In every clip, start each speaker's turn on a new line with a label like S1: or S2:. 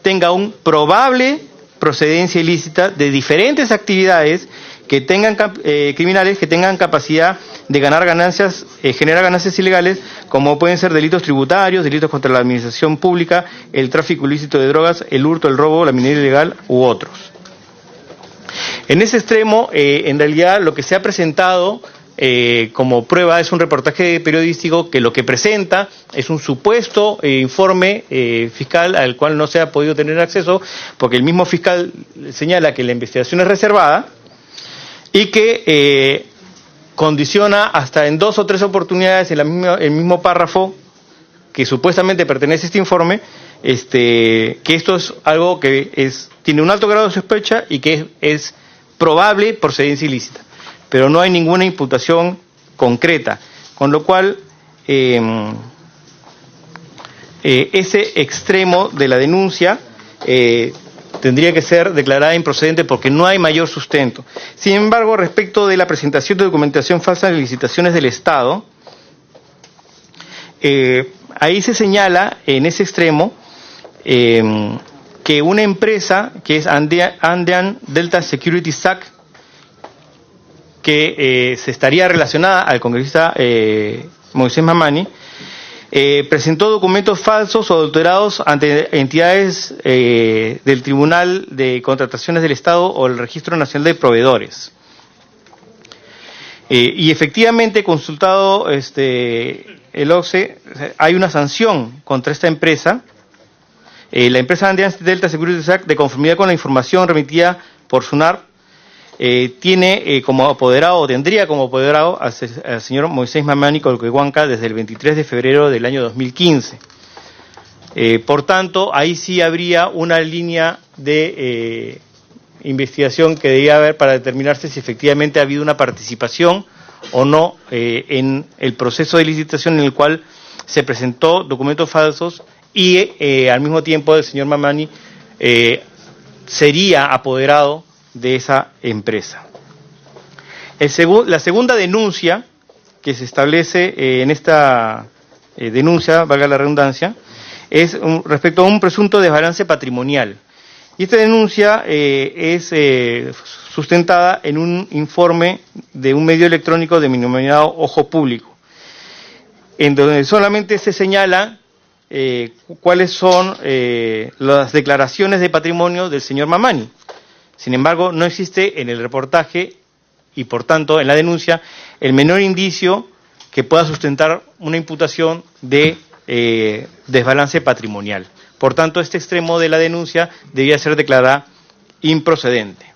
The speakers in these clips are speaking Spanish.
S1: tenga un probable procedencia ilícita de diferentes actividades que tengan criminales que tengan capacidad de ganar ganancias, generar ganancias ilegales, como pueden ser delitos tributarios, delitos contra la administración pública, el tráfico ilícito de drogas, el hurto, el robo, la minería ilegal u otros. En ese extremo, en realidad, lo que se ha presentado como prueba es un reportaje periodístico que lo que presenta es un supuesto informe fiscal al cual no se ha podido tener acceso porque el mismo fiscal señala que la investigación es reservada y que condiciona hasta en 2 o 3 oportunidades en el mismo párrafo que supuestamente pertenece a este informe, que esto es algo que tiene un alto grado de sospecha y que es probable procedencia ilícita, pero no hay ninguna imputación concreta, con lo cual ese extremo de la denuncia tendría que ser declarada improcedente porque no hay mayor sustento. Sin embargo, respecto de la presentación de documentación falsa en licitaciones del Estado, ahí se señala en ese extremo que una empresa que es Andean Delta Security SAC, que se estaría relacionada al congresista Moisés Mamani, presentó documentos falsos o adulterados ante entidades del Tribunal de Contrataciones del Estado o el Registro Nacional de Proveedores. Y efectivamente, consultado el OCSE, hay una sanción contra esta empresa, la empresa Andean Delta Security SAC, de conformidad con la información remitida por SUNAR, tiene como apoderado, o tendría como apoderado al señor Moisés Mamani Colquehuanca desde el 23 de febrero del año 2015. Por tanto, ahí sí habría una línea de investigación que debía haber para determinarse si efectivamente ha habido una participación o no en el proceso de licitación en el cual se presentó documentos falsos y al mismo tiempo el señor Mamani sería apoderado de esa empresa. La segunda denuncia que se establece en esta denuncia, valga la redundancia, es respecto a un presunto desbalance patrimonial. Y esta denuncia es sustentada en un informe de un medio electrónico denominado Ojo Público, en donde solamente se señala cuáles son las declaraciones de patrimonio del señor Mamani. Sin embargo, no existe en el reportaje y, por tanto, en la denuncia, el menor indicio que pueda sustentar una imputación de desbalance patrimonial. Por tanto, este extremo de la denuncia debía ser declarada improcedente.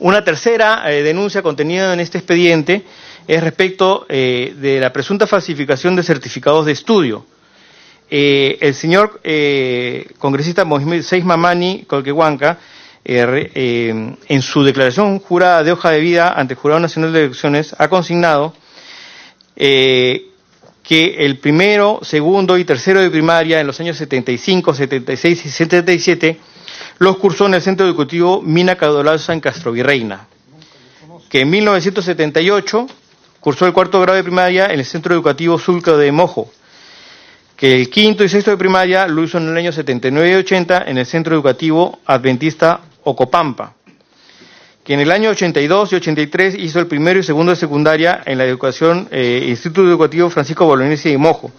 S1: Una tercera denuncia contenida en este expediente es respecto de la presunta falsificación de certificados de estudio. El señor congresista Moisés Mamani Colquehuanca, en su declaración jurada de hoja de vida ante el Jurado Nacional de Elecciones, ha consignado que el primero, segundo y tercero de primaria en los años 75, 76 y 77 los cursó en el Centro Educativo Mina Caudalosa en Castrovirreina, que en 1978 cursó el 4º grado de primaria en el Centro Educativo Sulca de Mojo, que el 5º y 6º de primaria lo hizo en el año 79 y 80 en el Centro Educativo Adventista Ocopampa, que en el año 82 y 83 hizo el 1º y 2º de secundaria en la educación Instituto Educativo Francisco Bolognesi de Mojo,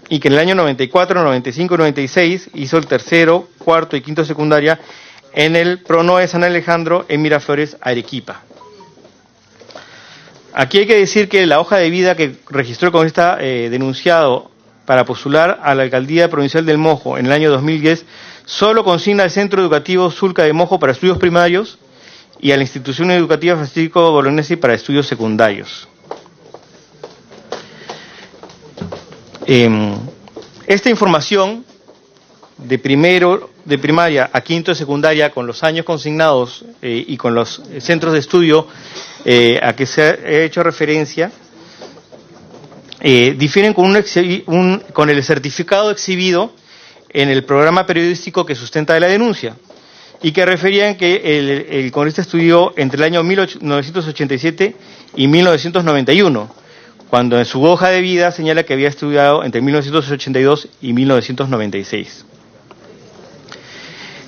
S1: y que en el año 94, 95 y 96 hizo el 3º, 4º y 5º de secundaria en el PRONOE San Alejandro en Miraflores, Arequipa. Aquí hay que decir que la hoja de vida que registró con esta denunciado para postular a la alcaldía provincial del Mojo en el año 2010 solo consigna al Centro Educativo Sulca de Mojo para estudios primarios y a la Institución Educativa Francisco Bolognesi para estudios secundarios. Esta información de primero de primaria a 5º de secundaria, con los años consignados y con los centros de estudio a que se ha hecho referencia, difieren con el certificado exhibido en el programa periodístico que sustenta la denuncia y que referían que el congresista estudió entre el año 1987 y 1991, cuando en su hoja de vida señala que había estudiado entre 1982 y 1996.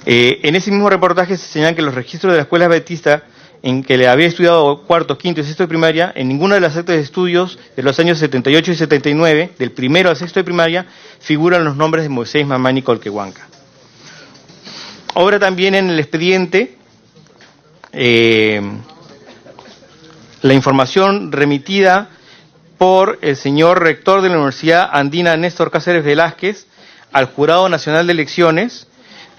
S1: En ese mismo reportaje se señalan que los registros de la escuela adventista en que le había estudiado cuarto, quinto y sexto de primaria, en ninguna de las actas de estudios de los años 78 y 79, del primero al sexto de primaria, figuran los nombres de Moisés Mamani Colquehuanca. Obra también en el expediente la información remitida por el señor rector de la Universidad Andina, Néstor Cáceres Velázquez, al Jurado Nacional de Elecciones,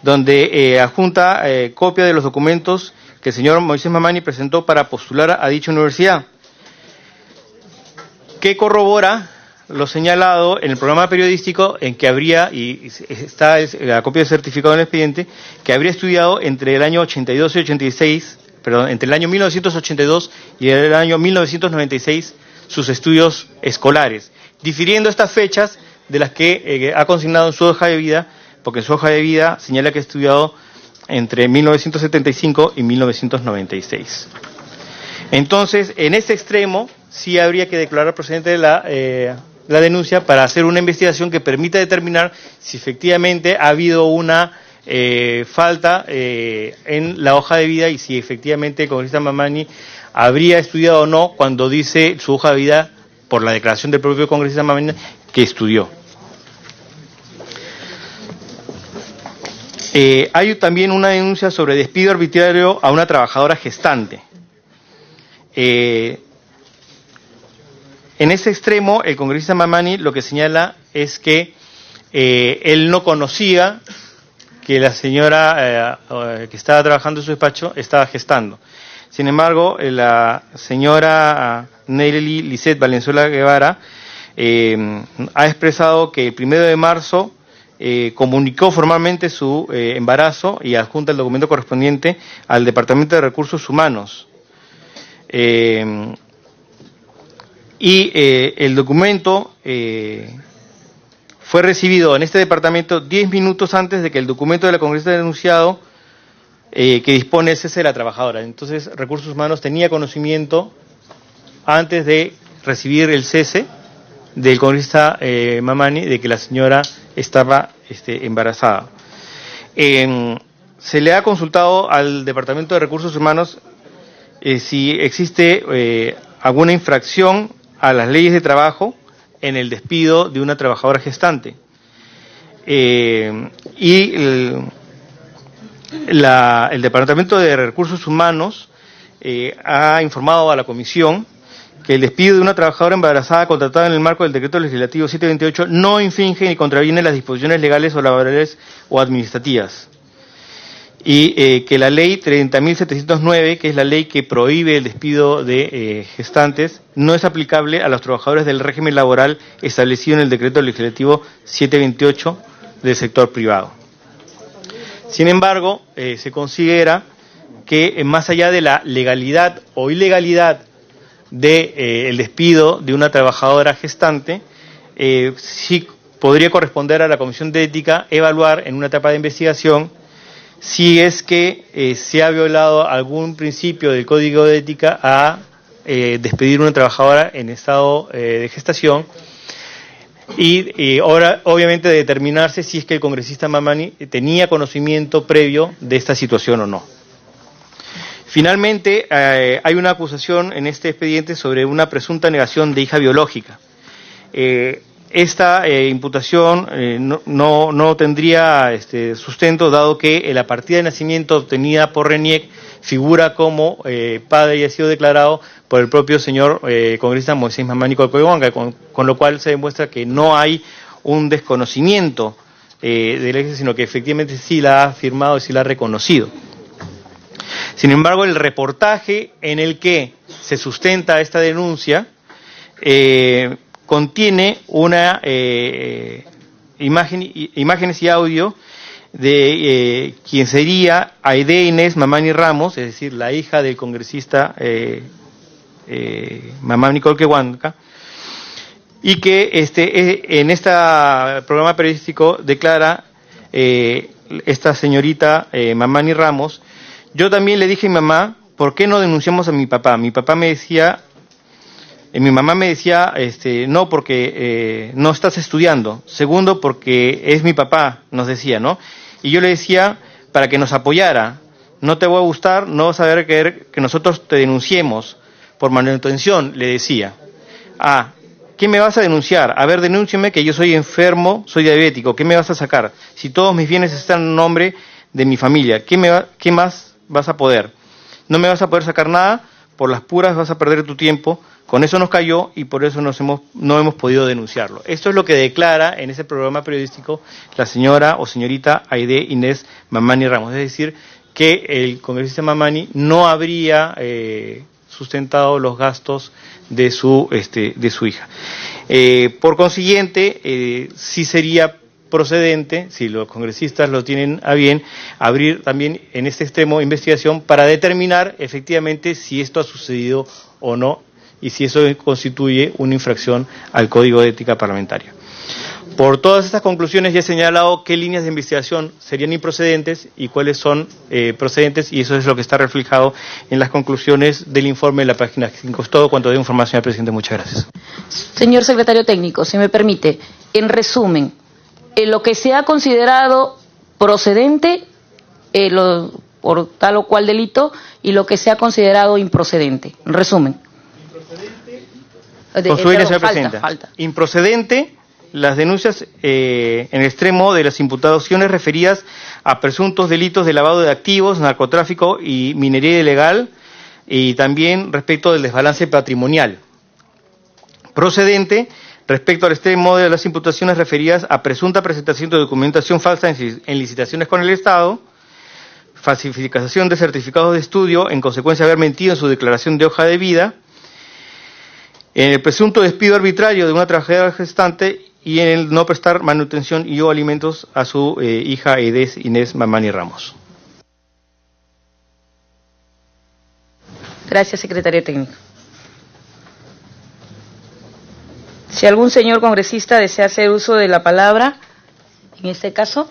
S1: donde adjunta copia de los documentos que el señor Moisés Mamani presentó para postular a dicha universidad, que corrobora lo señalado en el programa periodístico en que habría, y está la copia de certificado en el expediente, que habría estudiado entre el año 82 y 86, perdón, entre el año 1982 y el año 1996 sus estudios escolares, difiriendo estas fechas de las que ha consignado en su hoja de vida, porque en su hoja de vida señala que ha estudiado entre 1975 y 1996. Entonces, en este extremo, sí habría que declarar procedente la denuncia para hacer una investigación que permita determinar si efectivamente ha habido una falta en la hoja de vida y si efectivamente el congresista Mamani habría estudiado o no cuando dice su hoja de vida, por la declaración del propio congresista Mamani, que estudió. Hay también una denuncia sobre despido arbitrario a una trabajadora gestante. En ese extremo, el congresista Mamani lo que señala es que él no conocía que la señora que estaba trabajando en su despacho estaba gestando. Sin embargo, la señora Nelly Lisette Valenzuela Guevara ha expresado que el 1 de marzo comunicó formalmente su embarazo y adjunta el documento correspondiente al Departamento de Recursos Humanos. El documento fue recibido en este departamento 10 minutos antes de que el documento de la congresista denunciado que dispone el cese de la trabajadora. Entonces, Recursos Humanos tenía conocimiento antes de recibir el cese del congresista Mamani de que la señora estaba embarazada. Se le ha consultado al Departamento de Recursos Humanos si existe alguna infracción a las leyes de trabajo en el despido de una trabajadora gestante. El Departamento de Recursos Humanos ha informado a la Comisión que el despido de una trabajadora embarazada contratada en el marco del Decreto Legislativo 728 no infringe ni contraviene las disposiciones legales o laborales o administrativas. Y que la ley 30.709, que es la ley que prohíbe el despido de gestantes, no es aplicable a los trabajadores del régimen laboral establecido en el Decreto Legislativo 728 del sector privado. Sin embargo, se considera que más allá de la legalidad o ilegalidad el despido de una trabajadora gestante, sí podría corresponder a la Comisión de Ética evaluar en una etapa de investigación si es que se ha violado algún principio del Código de Ética a despedir a una trabajadora en estado de gestación y ahora obviamente determinarse si es que el congresista Mamani tenía conocimiento previo de esta situación o no. Finalmente, hay una acusación en este expediente sobre una presunta negación de hija biológica. Esta imputación no tendría sustento, dado que la partida de nacimiento obtenida por RENIEC figura como padre y ha sido declarado por el propio señor congresista Moisés Mamani Colquehuanca, con lo cual se demuestra que no hay un desconocimiento de la hija, sino que efectivamente sí la ha firmado y sí la ha reconocido. Sin embargo, el reportaje en el que se sustenta esta denuncia contiene una imágenes y audio de quien sería Aide Inés Mamani Ramos, es decir, la hija del congresista Mamani Colquehuanca, y que en este programa periodístico declara esta señorita Mamani Ramos: yo también le dije a mi mamá, ¿por qué no denunciamos a mi papá? Mi mamá me decía, no, porque no estás estudiando. Segundo, porque es mi papá, nos decía, ¿no? Y yo le decía, para que nos apoyara. No te voy a gustar, no vas a ver que nosotros te denunciemos por manutención, le decía. Ah, ¿qué me vas a denunciar? A ver, denúnciame que yo soy enfermo, soy diabético. ¿Qué me vas a sacar? Si todos mis bienes están en nombre de mi familia, ¿qué más vas a poder? No me vas a poder sacar nada, por las puras vas a perder tu tiempo. Con eso nos cayó y por eso no hemos podido denunciarlo. Esto es lo que declara en ese programa periodístico la señora o señorita Aide Inés Mamani Ramos. Es decir, que el congresista Mamani no habría sustentado los gastos de su hija. Por consiguiente, sí sería procedente, si los congresistas lo tienen a bien, abrir también en este extremo investigación para determinar efectivamente si esto ha sucedido o no y si eso constituye una infracción al Código de Ética Parlamentaria. Por todas estas conclusiones ya he señalado qué líneas de investigación serían improcedentes y cuáles son procedentes, y eso es lo que está reflejado en las conclusiones del informe de la página 5. Es todo cuanto de información al presidente. Muchas gracias.
S2: Señor secretario técnico, si me permite, en resumen, lo que se ha considerado procedente por tal o cual delito y lo que se ha considerado improcedente. En resumen.
S1: Con su señora presidenta.
S2: Falta.
S1: Improcedente las denuncias en el extremo de las imputaciones referidas a presuntos delitos de lavado de activos, narcotráfico y minería ilegal, y también respecto del desbalance patrimonial. Procedente respecto al extremo de las imputaciones referidas a presunta presentación de documentación falsa en licitaciones con el Estado, falsificación de certificados de estudio en consecuencia de haber mentido en su declaración de hoja de vida, en el presunto despido arbitrario de una trabajadora gestante y en el no prestar manutención y o alimentos a su hija Inés Mamani Ramos.
S2: Gracias, secretario técnico. Si algún señor congresista desea hacer uso de la palabra, en este caso,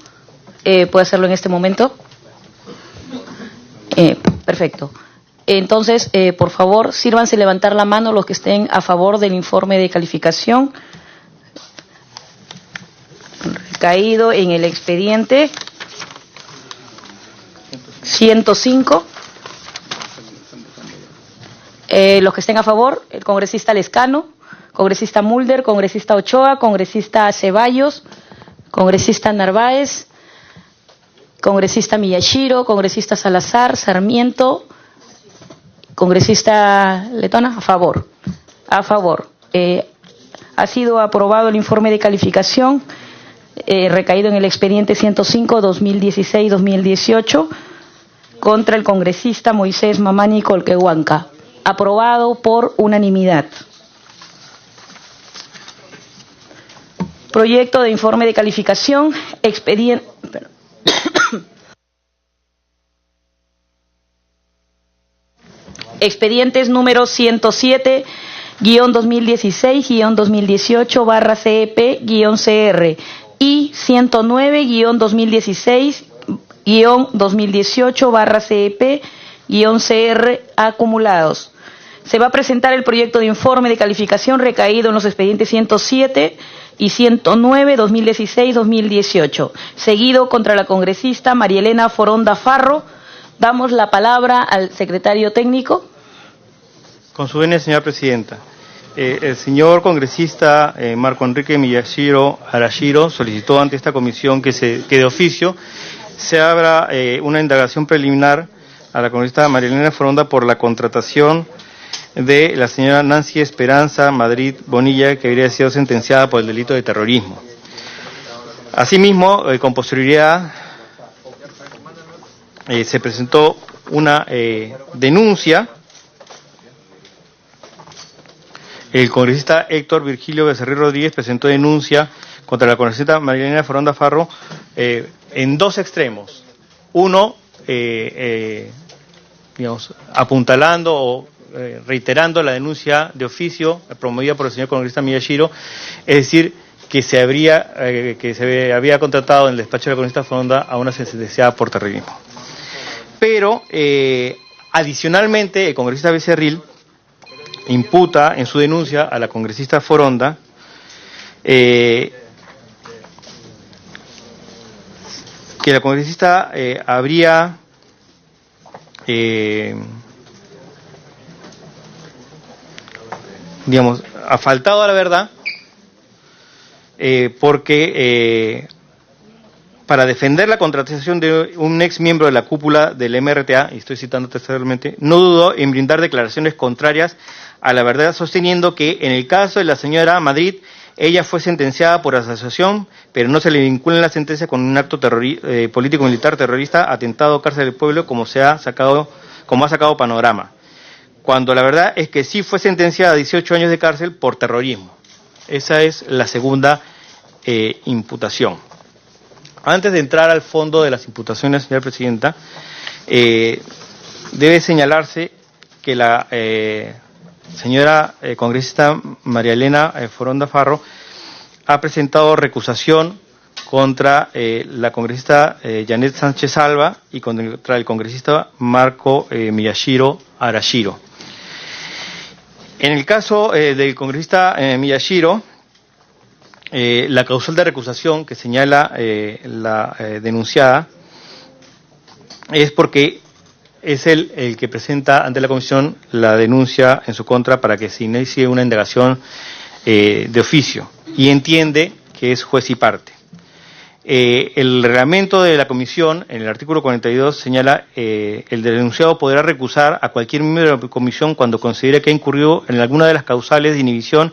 S2: puede hacerlo en este momento. Perfecto. Entonces, por favor, sírvanse levantar la mano los que estén a favor del informe de calificación caído en el expediente 105. Los que estén a favor, el congresista Lescano, congresista Mulder, congresista Ochoa, congresista Ceballos, congresista Narváez, congresista Miyashiro, congresista Salazar, Sarmiento, congresista Letona, a favor. A favor. Ha sido aprobado el informe de calificación recaído en el expediente 105-2016-2018 contra el congresista Moisés Mamani Colquehuanca. Aprobado por unanimidad. Proyecto de informe de calificación, expediente... Expedientes número 107-2016-2018-CEP-CR y 109-2016-2018-CEP-CR acumulados. Se va a presentar el proyecto de informe de calificación recaído en los expedientes 107 y 109, 2016-2018, seguido contra la congresista María Elena Foronda Farro. Damos la palabra al secretario técnico.
S1: Con su venia, señora presidenta. El señor congresista Marco Enrique Miyashiro Arashiro solicitó ante esta comisión que de oficio se abra una indagación preliminar a la congresista María Elena Foronda por la contratación de la señora Nancy Esperanza Madrid Bonilla, que habría sido sentenciada por el delito de terrorismo. Asimismo, con posterioridad, se presentó una denuncia. El congresista Héctor Virgilio Becerril Rodríguez presentó denuncia contra la congresista María Elena Foronda Farro en dos extremos. Uno, apuntalando o reiterando la denuncia de oficio promovida por el señor congresista Miyashiro, es decir, que se había contratado en el despacho de la congresista Foronda a una sentenciada por terrorismo. Pero, adicionalmente, el congresista Becerril imputa en su denuncia a la congresista Foronda que la congresista habría digamos, ha faltado a la verdad, porque para defender la contratación de un ex miembro de la cúpula del MRTA, y estoy citando textualmente, no dudó en brindar declaraciones contrarias a la verdad, sosteniendo que en el caso de la señora Madrid, ella fue sentenciada por asociación, pero no se le vincula en la sentencia con un acto político-militar terrorista, atentado, cárcel del pueblo, como ha sacado Panorama. Cuando la verdad es que sí fue sentenciada a 18 años de cárcel por terrorismo. Esa es la segunda imputación. Antes de entrar al fondo de las imputaciones, señora presidenta, debe señalarse que la señora congresista María Elena Foronda Farro ha presentado recusación contra la congresista Janet Sánchez Alba y contra el congresista Marco Miyashiro Arashiro. En el caso del congresista Miyashiro, la causal de recusación que señala la denunciada es porque es el que presenta ante la comisión la denuncia en su contra para que se inicie una indagación de oficio y entiende que es juez y parte. El reglamento de la comisión, en el artículo 42, señala el denunciado podrá recusar a cualquier miembro de la comisión cuando considere que ha incurrido en alguna de las causales de inhibición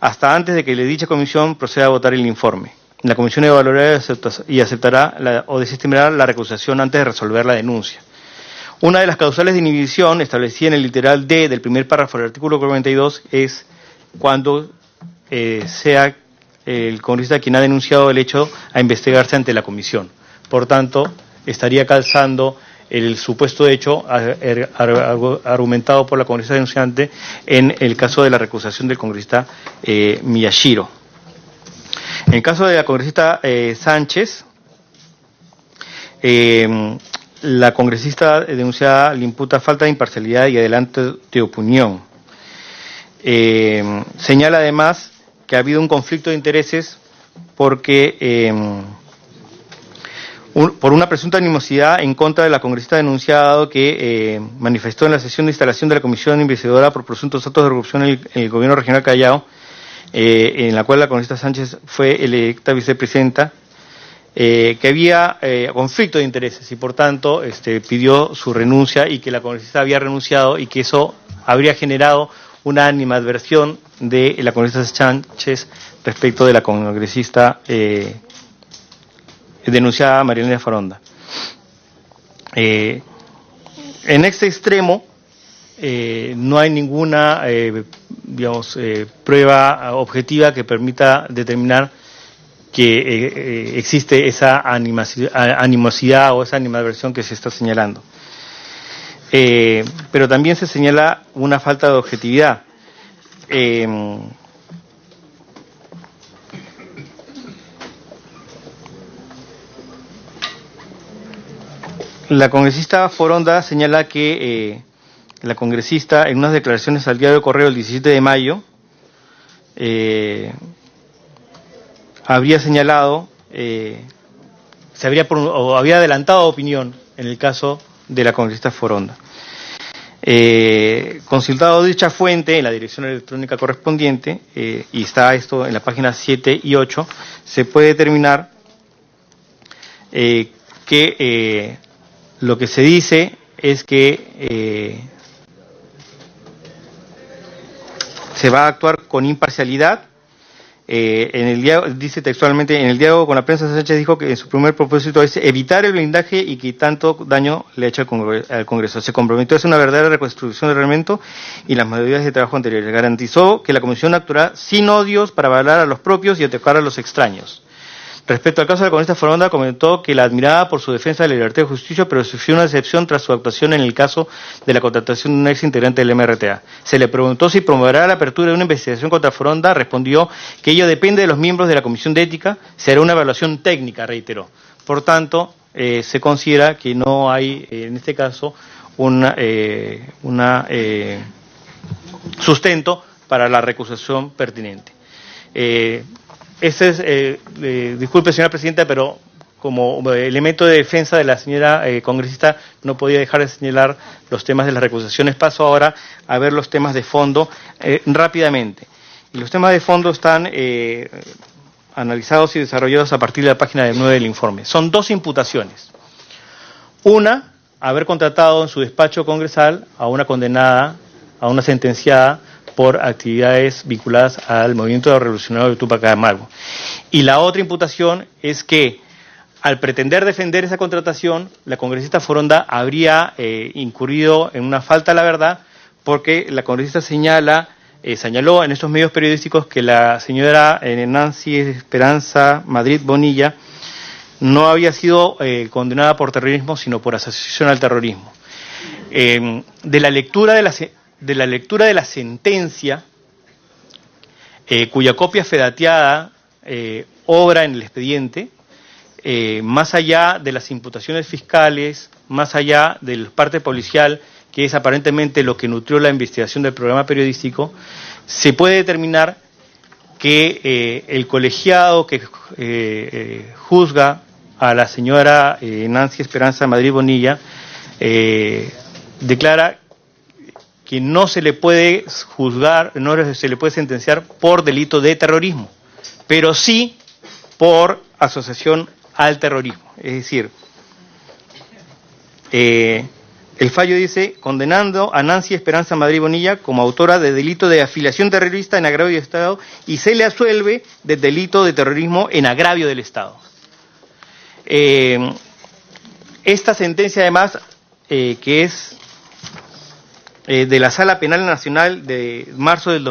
S1: hasta antes de que dicha comisión proceda a votar el informe. La comisión evaluará y aceptará o desestimará la recusación antes de resolver la denuncia. Una de las causales de inhibición establecida en el literal D del primer párrafo del artículo 42 es cuando sea el congresista quien ha denunciado el hecho a investigarse ante la comisión. Por tanto, estaría calzando el supuesto hecho argumentado por la congresista denunciante en el caso de la recusación del congresista Miyashiro. En el caso de la congresista Sánchez, la congresista denunciada le imputa falta de imparcialidad y adelanto de opinión. Señala además que ha habido un conflicto de intereses porque por una presunta animosidad en contra de la congresista denunciada, dado que manifestó en la sesión de instalación de la comisión investigadora por presuntos actos de corrupción en el gobierno regional Callao, en la cual la congresista Sánchez fue electa vicepresidenta, que había conflicto de intereses y por tanto pidió su renuncia y que la congresista había renunciado y que eso habría generado una animadversión de la congresista Sánchez respecto de la congresista denunciada María Elena Foronda. En este extremo no hay ninguna prueba objetiva que permita determinar que existe esa animosidad o esa animadversión que se está señalando. Pero también se señala una falta de objetividad. La congresista Foronda señala que la congresista, en unas declaraciones al diario Correo el 17 de mayo, habría señalado, había adelantado opinión en el caso de la congresista Foronda. Consultado dicha fuente en la dirección electrónica correspondiente, y está esto en la página 7 y 8, se puede determinar que lo que se dice es que se va a actuar con imparcialidad. Dice textualmente, en el diálogo con la prensa, Sánchez dijo que su primer propósito es evitar el blindaje y que tanto daño le ha hecho al Congreso. Se comprometió a hacer una verdadera reconstrucción del reglamento y las modalidades de trabajo anteriores. Garantizó que la comisión actuará sin odios para avalar a los propios y atacar a los extraños. Respecto al caso de la congresista Foronda, comentó que la admiraba por su defensa de la libertad de justicia, pero sufrió una decepción tras su actuación en el caso de la contratación de un ex integrante del MRTA. Se le preguntó si promoverá la apertura de una investigación contra Foronda, respondió que ello depende de los miembros de la Comisión de Ética, será una evaluación técnica, reiteró. Por tanto, se considera que no hay, en este caso, un sustento para la recusación pertinente. Disculpe, señora presidenta, pero como elemento de defensa de la señora congresista, no podía dejar de señalar los temas de las recusaciones. Paso ahora a ver los temas de fondo rápidamente. Y los temas de fondo están analizados y desarrollados a partir de la página 9 del informe. Son dos imputaciones. Una, haber contratado en su despacho congresal a una condenada, a una sentenciada por actividades vinculadas al movimiento revolucionario de Tupac Amaru. Y la otra imputación es que, al pretender defender esa contratación, la congresista Foronda habría incurrido en una falta a la verdad, porque la congresista señaló en estos medios periodísticos que la señora Nancy Esperanza Madrid Bonilla no había sido condenada por terrorismo, sino por asociación al terrorismo. De la lectura de la sentencia, cuya copia fedateada obra en el expediente, más allá de las imputaciones fiscales, más allá del parte policial, que es aparentemente lo que nutrió la investigación del programa periodístico, se puede determinar que el colegiado que juzga a la señora Nancy Esperanza Madrid Bonilla declara que no se le puede juzgar, no se le puede sentenciar por delito de terrorismo, pero sí por asociación al terrorismo. Es decir, el fallo dice, condenando a Nancy Esperanza Madrid Bonilla como autora de delito de afiliación terrorista en agravio del Estado, y se le absuelve del delito de terrorismo en agravio del Estado. Esta sentencia, además, que es de la Sala Penal Nacional de marzo del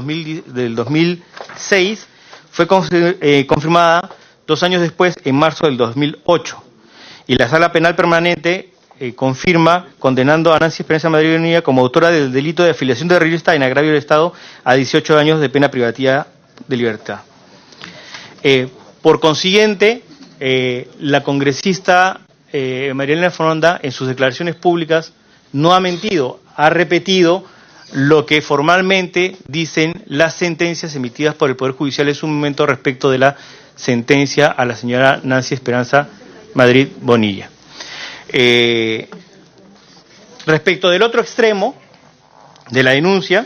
S1: 2006, fue confirmada 2 años después, en marzo del 2008. Y la Sala Penal Permanente confirma, condenando a Nancy Esperanza Madrid Bonilla como autora del delito de afiliación terrorista en agravio del Estado a 18 años de pena privativa de libertad. Por consiguiente, la congresista María Elena Foronda, en sus declaraciones públicas, no ha mentido, ha repetido lo que formalmente dicen las sentencias emitidas por el Poder Judicial en su momento respecto de la sentencia a la señora Nancy Esperanza Madrid Bonilla. Respecto del otro extremo de la denuncia,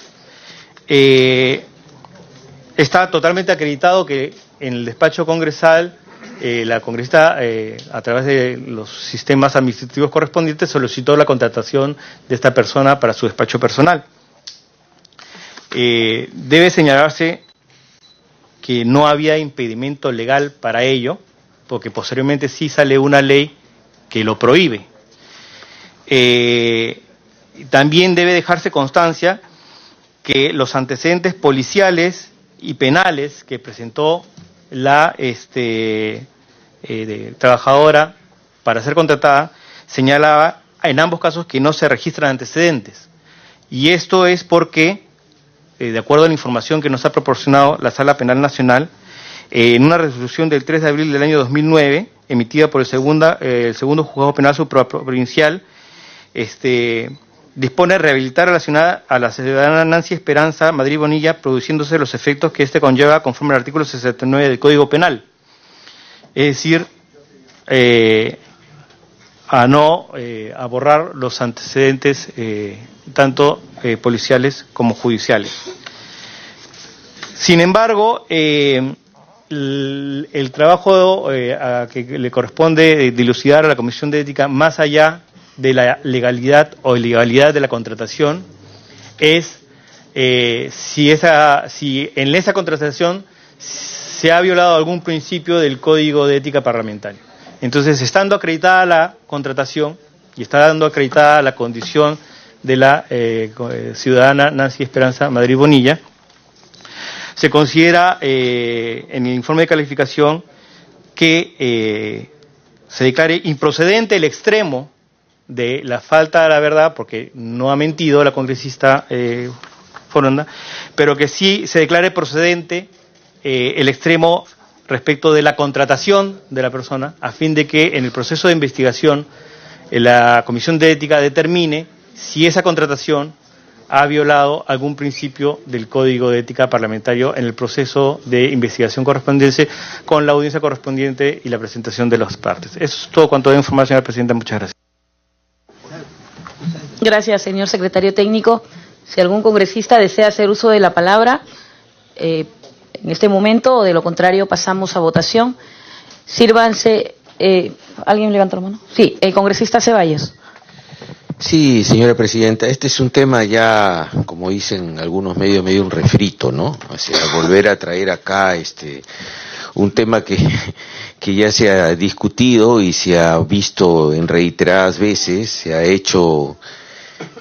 S1: está totalmente acreditado que en el despacho congresal la congresista, a través de los sistemas administrativos correspondientes, solicitó la contratación de esta persona para su despacho personal. Debe señalarse que no había impedimento legal para ello, porque posteriormente sí sale una ley que lo prohíbe. También debe dejarse constancia que los antecedentes policiales y penales que presentó la trabajadora para ser contratada señalaba en ambos casos que no se registran antecedentes. Y esto es porque, de acuerdo a la información que nos ha proporcionado la Sala Penal Nacional, en una resolución del 3 de abril del año 2009, emitida por el segundo Juzgado Penal Supraprovincial, dispone rehabilitar a la ciudadana Nancy Esperanza Madrid Bonilla, produciéndose los efectos que conlleva conforme al artículo 69 del Código Penal. Es decir, a borrar los antecedentes tanto policiales como judiciales. Sin embargo, el trabajo que le corresponde dilucidar a la Comisión de Ética, más allá de la legalidad o ilegalidad de la contratación, es si en esa contratación se ha violado algún principio del Código de Ética Parlamentaria. Entonces, estando acreditada la contratación y estando acreditada la condición de la ciudadana Nancy Esperanza Madrid Bonilla, se considera en el informe de calificación que se declare improcedente el extremo de la falta a la verdad, porque no ha mentido la congresista Foronda, pero que sí se declare procedente el extremo respecto de la contratación de la persona, a fin de que en el proceso de investigación la Comisión de Ética determine si esa contratación ha violado algún principio del Código de Ética Parlamentario en el proceso de investigación correspondiente con la audiencia correspondiente y la presentación de las partes. Eso es todo cuanto debo informar, señora Presidenta. Muchas gracias.
S2: Gracias, señor secretario técnico. Si algún congresista desea hacer uso de la palabra en este momento, o de lo contrario pasamos a votación. Sírvanse. ¿Alguien levanta la mano? Sí, el congresista Ceballos.
S3: Sí, señora presidenta, este es un tema ya, como dicen algunos medios, medio un refrito, ¿no? O sea, volver a traer acá un tema que ya se ha discutido y se ha visto en reiteradas veces, se ha hecho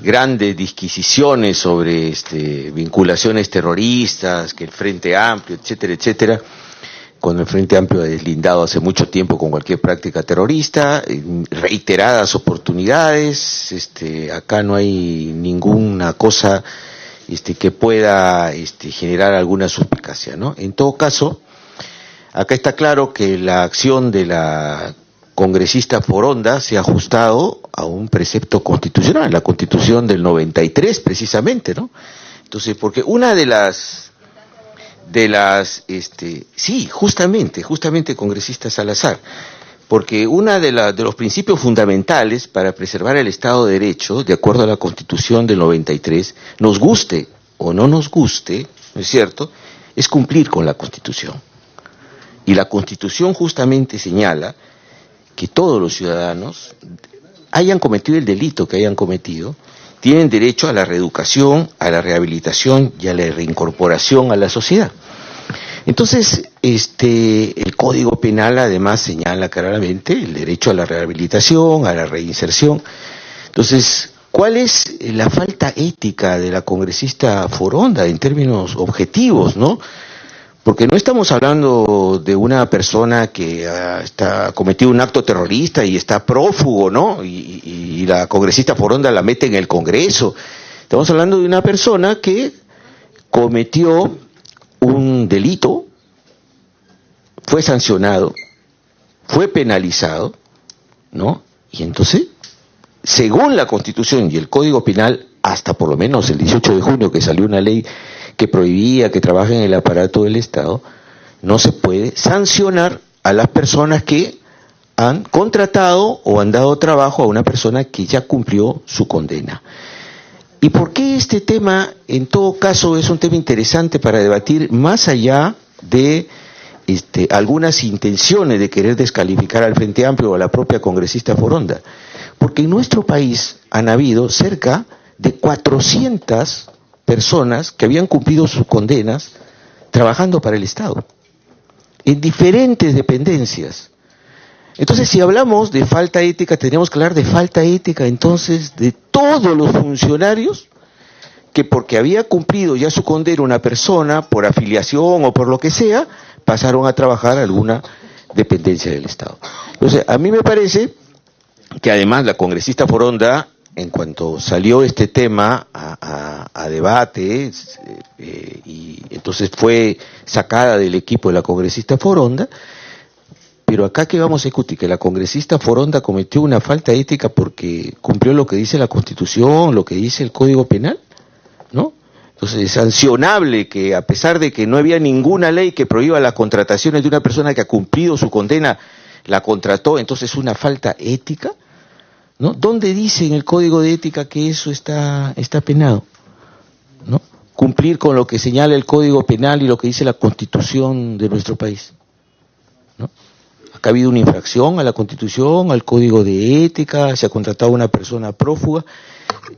S3: grandes disquisiciones sobre vinculaciones terroristas, que el Frente Amplio, etcétera, etcétera, cuando el Frente Amplio ha deslindado hace mucho tiempo con cualquier práctica terrorista, reiteradas oportunidades, acá no hay ninguna cosa que pueda generar alguna suspicacia, ¿no? En todo caso, acá está claro que la acción de la congresista Foronda se ha ajustado a un precepto constitucional, la Constitución del 93 precisamente, ¿no? Entonces, porque una de las sí, justamente, congresista Salazar, porque una de los principios fundamentales para preservar el Estado de Derecho, de acuerdo a la Constitución del 93, nos guste o no nos guste, ¿no es cierto?, es cumplir con la Constitución. Y la Constitución justamente señala que todos los ciudadanos, hayan cometido el delito que hayan cometido, tienen derecho a la reeducación, a la rehabilitación y a la reincorporación a la sociedad. Entonces, el Código Penal además señala claramente el derecho a la rehabilitación, a la reinserción. Entonces, ¿cuál es la falta ética de la congresista Foronda en términos objetivos, no? Porque no estamos hablando de una persona que ha cometido un acto terrorista y está prófugo, ¿no? Y la congresista Foronda la mete en el Congreso. Estamos hablando de una persona que cometió un delito, fue sancionado, fue penalizado, ¿no? Y entonces, según la Constitución y el Código Penal, hasta por lo menos el 18 de junio que salió una ley que prohibía que trabajen en el aparato del Estado, no se puede sancionar a las personas que han contratado o han dado trabajo a una persona que ya cumplió su condena. ¿Y por qué este tema, en todo caso, es un tema interesante para debatir más allá de algunas intenciones de querer descalificar al Frente Amplio o a la propia congresista Foronda? Porque en nuestro país han habido cerca de 400 personas que habían cumplido sus condenas trabajando para el Estado, en diferentes dependencias. Entonces, si hablamos de falta ética, tendríamos que hablar de falta ética, entonces, de todos los funcionarios que porque había cumplido ya su condena una persona, por afiliación o por lo que sea, pasaron a trabajar a alguna dependencia del Estado. Entonces, a mí me parece que además la congresista Foronda, en cuanto salió este tema a debate, y entonces fue sacada del equipo de la congresista Foronda, pero acá que vamos a discutir, que la congresista Foronda cometió una falta ética porque cumplió lo que dice la Constitución, lo que dice el Código Penal, ¿no? Entonces es sancionable que a pesar de que no había ninguna ley que prohíba las contrataciones de una persona que ha cumplido su condena, la contrató, entonces es una falta ética, ¿no? ¿Dónde dice en el Código de Ética que eso está penado? ¿No? Cumplir con lo que señala el Código Penal y lo que dice la Constitución de nuestro país, ¿no? Acá ha habido una infracción a la Constitución, al Código de Ética, se ha contratado a una persona prófuga.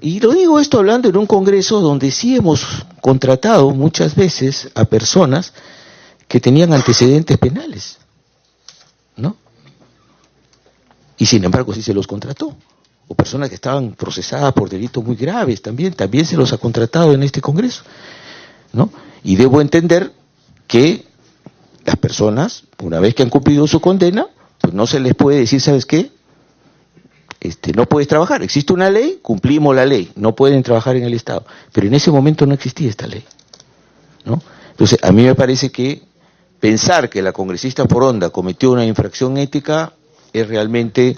S3: Y lo digo esto hablando en un congreso donde sí hemos contratado muchas veces a personas que tenían antecedentes penales, ¿no? Y sin embargo sí se los contrató. O personas que estaban procesadas por delitos muy graves también se los ha contratado en este congreso, ¿no? Y debo entender que las personas, una vez que han cumplido su condena, pues no se les puede decir, ¿sabes qué? No puedes trabajar. Existe una ley, cumplimos la ley, no pueden trabajar en el Estado. Pero en ese momento no existía esta ley, ¿no? Entonces, a mí me parece que pensar que la congresista Foronda cometió una infracción ética es realmente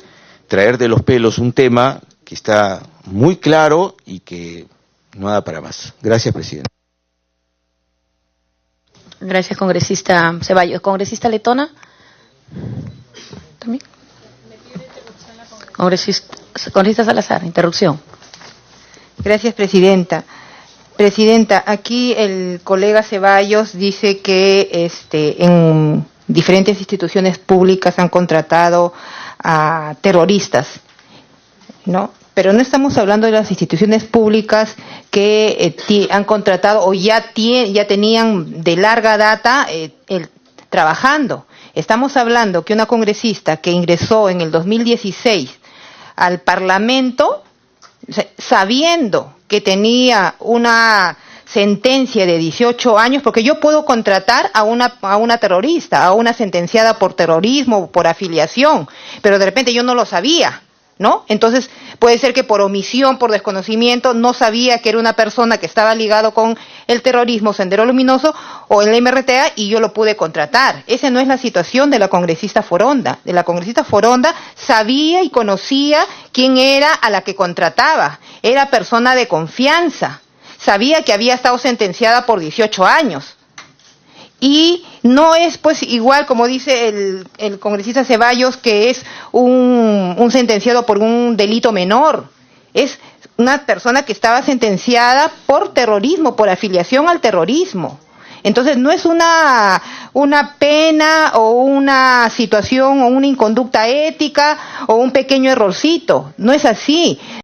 S3: traer de los pelos un tema que está muy claro y que No da para más. Gracias, presidente.
S2: Gracias, congresista Ceballos. ¿Congresista Letona? ¿También? Congresista Salazar, interrupción.
S4: Gracias, presidenta. Presidenta, aquí el colega Ceballos dice que en diferentes instituciones públicas han contratado a terroristas, ¿no? Pero no estamos hablando de las instituciones públicas que han contratado o ya tenían de larga data trabajando. Estamos hablando que una congresista que ingresó en el 2016 al Parlamento, sabiendo que tenía una sentencia de 18 años, porque yo puedo contratar a una terrorista, a una sentenciada por terrorismo, por afiliación, pero de repente yo no lo sabía, ¿no? Entonces puede ser que por omisión, por desconocimiento, no sabía que era una persona que estaba ligado con el terrorismo, Sendero Luminoso o el MRTA, y yo lo pude contratar. Esa no es la situación de la congresista Foronda. De la congresista Foronda sabía y conocía quién era a la que contrataba. Era persona de confianza. Sabía que había estado sentenciada por 18 años. Y no es pues igual como dice el congresista Ceballos, que es un sentenciado por un delito menor. Es una persona que estaba sentenciada por terrorismo, por afiliación al terrorismo. Entonces no es una pena o una situación o una inconducta ética o un pequeño errorcito. No es así.